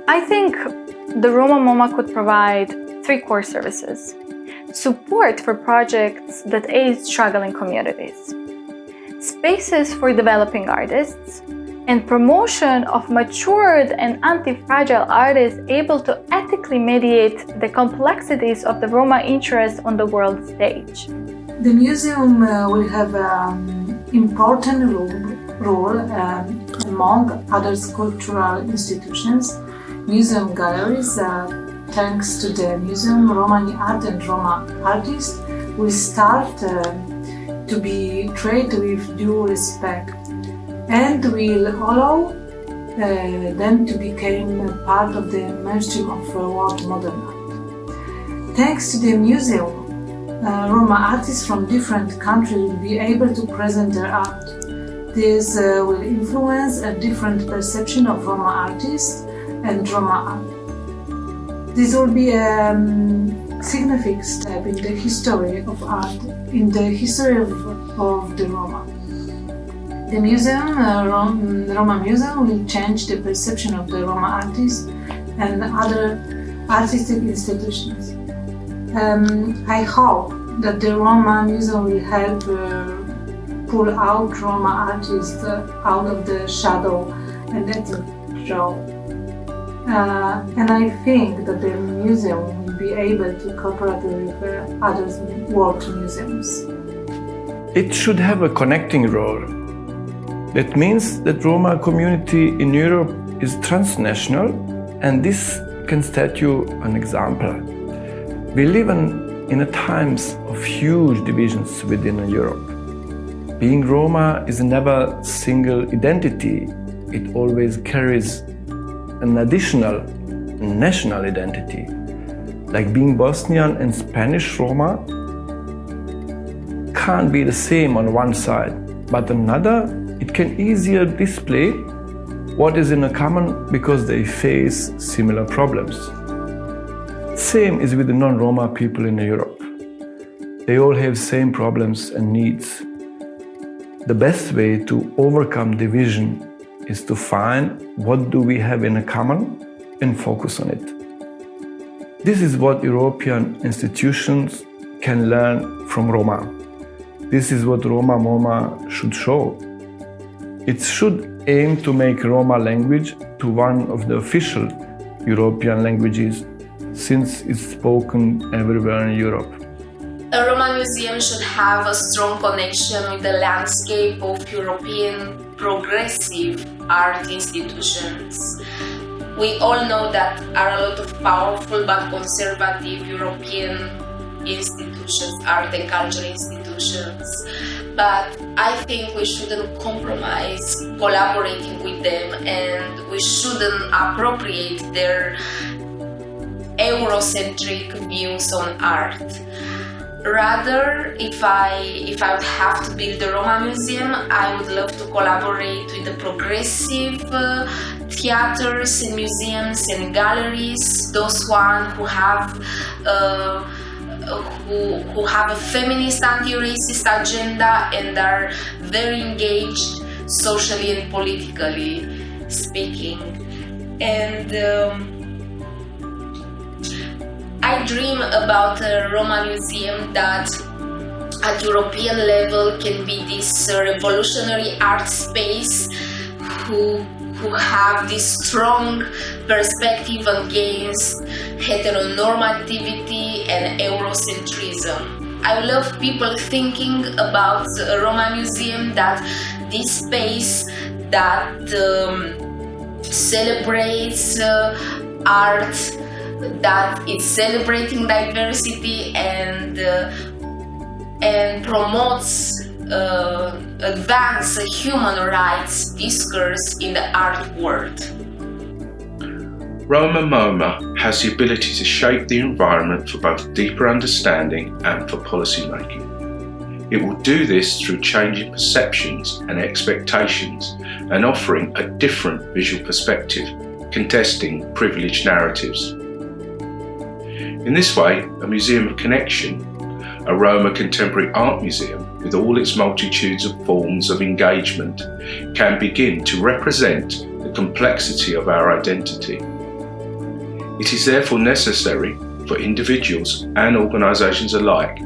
I think the Roma MOMA could provide 3 core services. Support for projects that aid struggling communities, spaces for developing artists, and promotion of matured and anti-fragile artists able to ethically mediate the complexities of the Roma interest on the world stage. The museum will have an important role among other cultural institutions. Museum galleries, thanks to the museum, Romani art and Roma artists will start to be treated with due respect and will allow them to become part of the mainstream of world modern art. Thanks to the museum, Roma artists from different countries will be able to present their art. This will influence a different perception of Roma artists and Roma art. This will be a significant step in the history of art, in the history of the Roma. The museum, Roma Museum, will change the perception of the Roma artists and other artistic institutions. I hope that the Roma Museum will help pull out Roma artists out of the shadow and let them show. And I think that the museum will be able to cooperate with other world museums. It should have a connecting role. That means that Roma community in Europe is transnational, and this can set you an example. We live in times of huge divisions within Europe. Being Roma is never a single identity. It always carries an additional national identity. Like being Bosnian and Spanish Roma can't be the same on one side, but another, it can easier display what is in a common because they face similar problems. Same is with the non-Roma people in Europe. They all have same problems and needs. The best way to overcome division is to find what do we have in common and focus on it. This is what European institutions can learn from Roma. This is what Roma MOMA should show. It should aim to make Roma language to one of the official European languages, since it's spoken everywhere in Europe. A Roma museum should have a strong connection with the landscape of European progressive art institutions. We all know that are a lot of powerful but conservative European institutions, art and culture institutions. But I think we shouldn't compromise collaborating with them, and we shouldn't appropriate their Eurocentric views on art. Rather, if I would have to build a Roma museum, I would love to collaborate with the progressive theaters and museums and galleries, those ones who have a feminist anti-racist agenda and are very engaged socially and politically speaking. And I dream about a Roma museum that at European level can be this revolutionary art space who have this strong perspective against heteronormativity and Eurocentrism. I love people thinking about a Roma museum, that this space that celebrates art, that is celebrating diversity and promotes advance human rights discourse in the art world. Roma MOMA has the ability to shape the environment for both deeper understanding and for policy making. It will do this through changing perceptions and expectations and offering a different visual perspective, contesting privileged narratives. In this way, a museum of connection, A Roma contemporary art museum, with all its multitudes of forms of engagement, can begin to represent the complexity of our identity. It is therefore necessary for individuals and organisations alike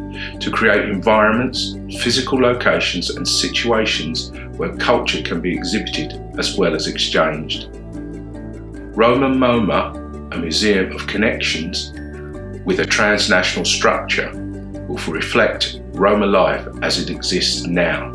to create environments, physical locations and situations where culture can be exhibited as well as exchanged. Roma MOMA, a museum of connections with a transnational structure, will reflect Roma life as it exists now.